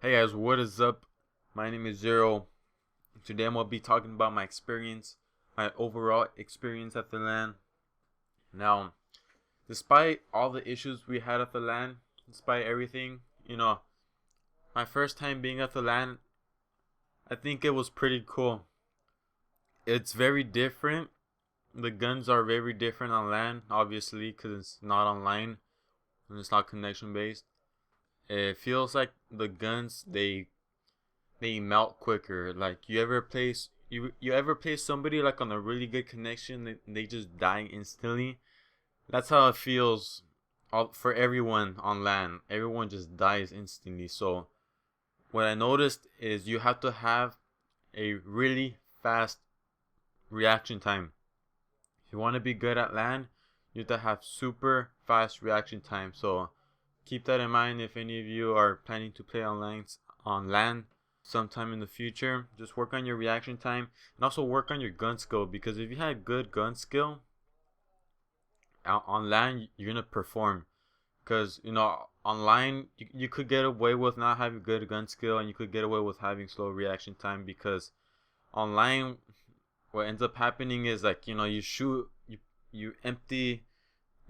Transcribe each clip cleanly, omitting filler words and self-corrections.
Hey guys, what is up? My name is Zero. Today I'm gonna be talking about my experience, my overall experience at the LAN. Now, despite all the issues we had at the LAN, despite everything, my first time being at the LAN, I think it was pretty cool. It's very different. The guns are very different on LAN, obviously, because it's not online and it's not connection based. It feels like the guns they melt quicker. Like you ever play somebody like on a really good connection, they just die instantly. That's how it feels for everyone on LAN. Everyone just dies instantly. So what I noticed is you have to have a really fast reaction time. If you want to be good at LAN, you have to have super fast reaction time. So keep that in mind if any of you are planning to play on LAN sometime in the future. Just work on your reaction time and also work on your gun skill, because if you had good gun skill on LAN, you're gonna perform. Because online you could get away with not having good gun skill, and you could get away with having slow reaction time, because online what ends up happening is like you shoot you empty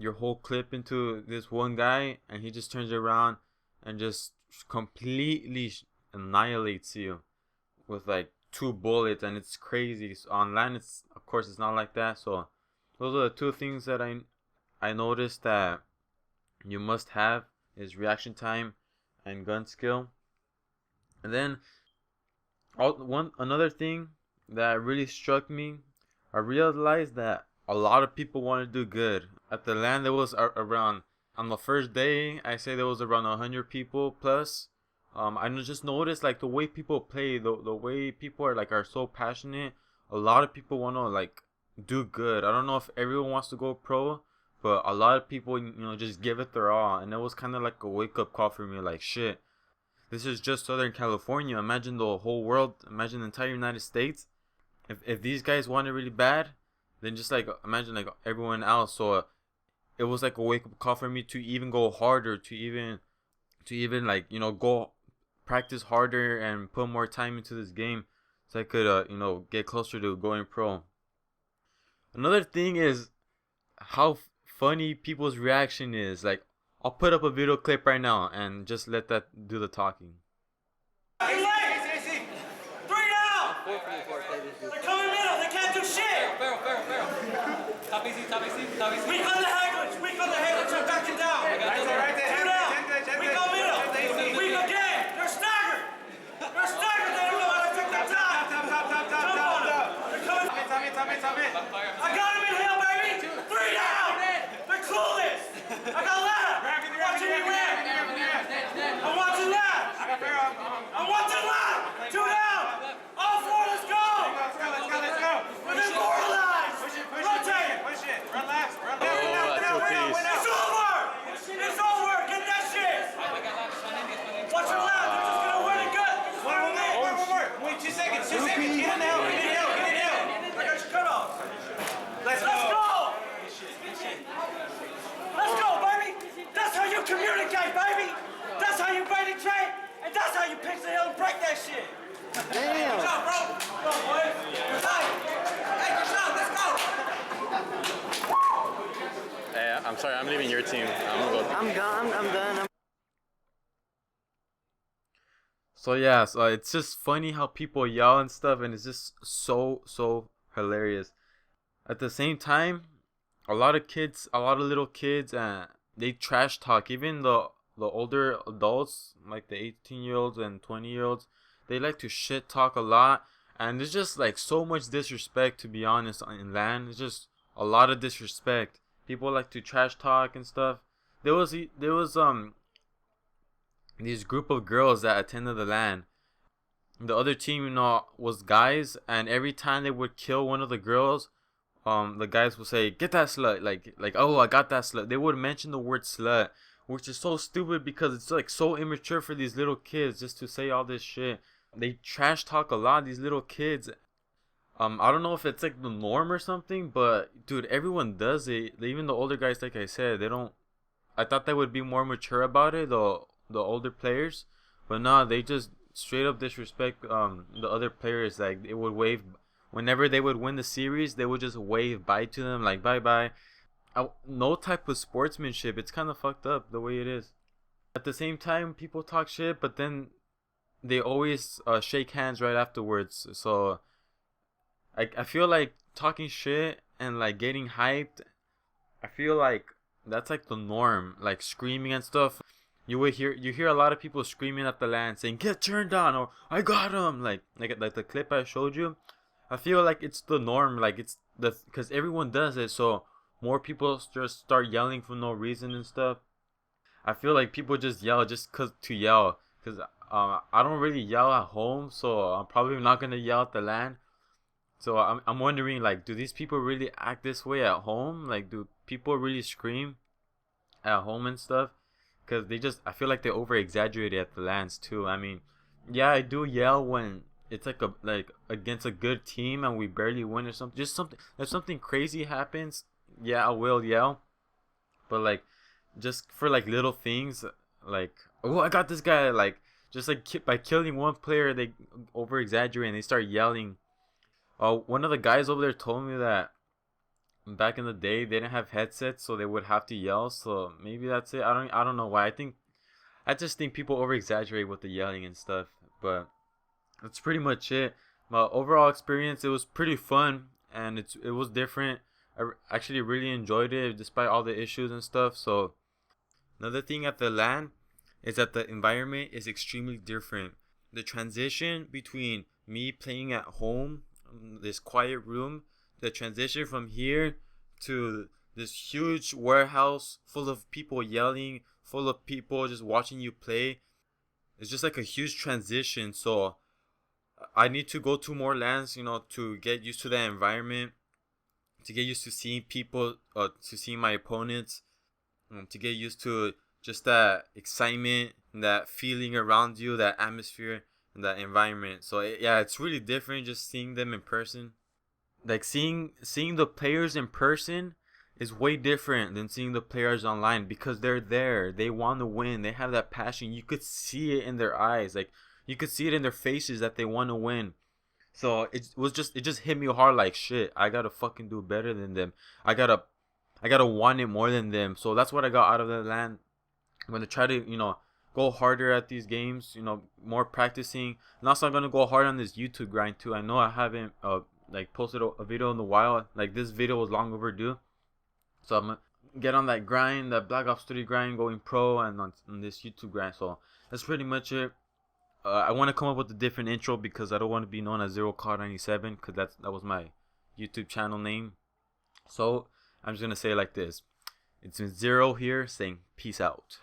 your whole clip into this one guy, and he just turns around and just completely annihilates you with like two bullets, and it's crazy. So on LAN, it's of course it's not like that. So those are the two things that I noticed that you must have is reaction time and gun skill. And then another thing that really struck me, I realized that a lot of people want to do good. At the LAN, there was around, on the first day, I say there was around 100 people plus. I just noticed like the way people play, the way people are so passionate. A lot of people want to like do good. I don't know if everyone wants to go pro, but a lot of people just give it their all, and it was kind of like a wake up call for me. Like shit, this is just Southern California. Imagine the whole world. Imagine the entire United States. If these guys want it really bad, then just like imagine like everyone else. So it was like a wake up call for me to even go harder, to even like go practice harder and put more time into this game, so I could get closer to going pro. Another thing is how funny people's reaction is. Like I'll put up a video clip right now and just let that do the talking. Easy. Three down. They're coming middle. They can't do shit. Top easy. Weak on the Haglage. I'm backing down. Right there. Two down. Weak on middle. Weak again. They're staggered. They don't know how to take their time. Jump on them. They're coming. I got him in hill, baby. Three down. They're clueless. I got left. Watching me ram. I'm watching left. Two down. All four. Let's go. We're demoralized. Rotate. Push it. Run left. It's over. Get that shit. Watch your left. They're just gonna win it good. One more. Wait, 2 seconds. Get in now. I got your cutoff. Let's go. Let's go, baby. That's how you communicate, baby. That's how you bait and train, and that's how you pitch the hill and break that shit. Damn. Good job, bro. Go, boy. Good job. Let's go. Hey, I'm sorry, I'm leaving your team. I'm gonna go. I'm gone. I'm done. So yeah, so it's just funny how people yell and stuff, and it's just so hilarious. At the same time, a lot of little kids, they trash talk. Even the older adults, like the 18-year-olds and 20-year-olds, they like to shit talk a lot, and there's just like so much disrespect, to be honest, in LAN. It's just a lot of disrespect. People like to trash talk and stuff. There was these group of girls that attended the LAN. The other team, was guys, and every time they would kill one of the girls, the guys would say, "Get that slut!" Like, oh, I got that slut. They would mention the word slut, which is so stupid because it's like so immature for these little kids just to say all this shit. They trash talk a lot, these little kids. I don't know if it's like the norm or something, but dude, everyone does it. Even the older guys, like I said, they don't. I thought they would be more mature about it, the older players, But no, they just straight up disrespect the other players. Like it would wave whenever they would win the series, they would just wave bye to them, like bye bye. No type of sportsmanship. It's kind of fucked up the way it is. At the same time, people talk shit, but then they always shake hands right afterwards. So I feel like talking shit and like getting hyped, I feel like that's like the norm. Like screaming and stuff. You hear a lot of people screaming at the LAN saying get turned on or I got him, like the clip I showed you. I feel like it's the norm, like it's because everyone does it, so more people just start yelling for no reason and stuff. I feel like people just yell just to yell, because I don't really yell at home, so I'm probably not gonna yell at the LAN. So I'm wondering, like, do these people really act this way at home? Like, do people really scream at home and stuff? Because I feel like they over exaggerate it at the LANs too. I mean, yeah, I do yell when it's like against a good team and we barely win or something. Just something, if something crazy happens, yeah, I will yell. But like, just for like little things, like, oh, I got this guy, like, just like by killing one player, they over exaggerate and they start yelling. One of the guys over there told me that back in the day they didn't have headsets, so they would have to yell. So maybe that's it. I don't know why. I just think people over exaggerate with the yelling and stuff. But that's pretty much it. My overall experience, it was pretty fun and it was different. I actually really enjoyed it despite all the issues and stuff. So another thing at the LAN is that the environment is extremely different. The transition between me playing at home, this quiet room, the transition from here to this huge warehouse full of people yelling, full of people just watching you play, it's just like a huge transition. So I need to go to more LANs, to get used to that environment, to get used to seeing people, to seeing my opponents, to get used to just that excitement, that feeling around you, that atmosphere, and that environment. So yeah, it's really different just seeing them in person. Like seeing the players in person is way different than seeing the players online, because they're there, they want to win, they have that passion. You could see it in their eyes, like you could see it in their faces that they want to win. So it just hit me hard, like shit, I gotta fucking do better than them. I gotta want it more than them. So that's what I got out of the LAN. I'm gonna try to go harder at these games, more practicing. And also I'm gonna go hard on this YouTube grind too. I know I haven't like posted a video in a while. Like this video was long overdue. So I'm gonna get on that grind, that Black Ops 3 grind, going pro, and on this YouTube grind. So that's pretty much it. I want to come up with a different intro because I don't want to be known as ZeroCar97, because that was my YouTube channel name. So I'm just gonna say it like this. It's been Zero here saying peace out.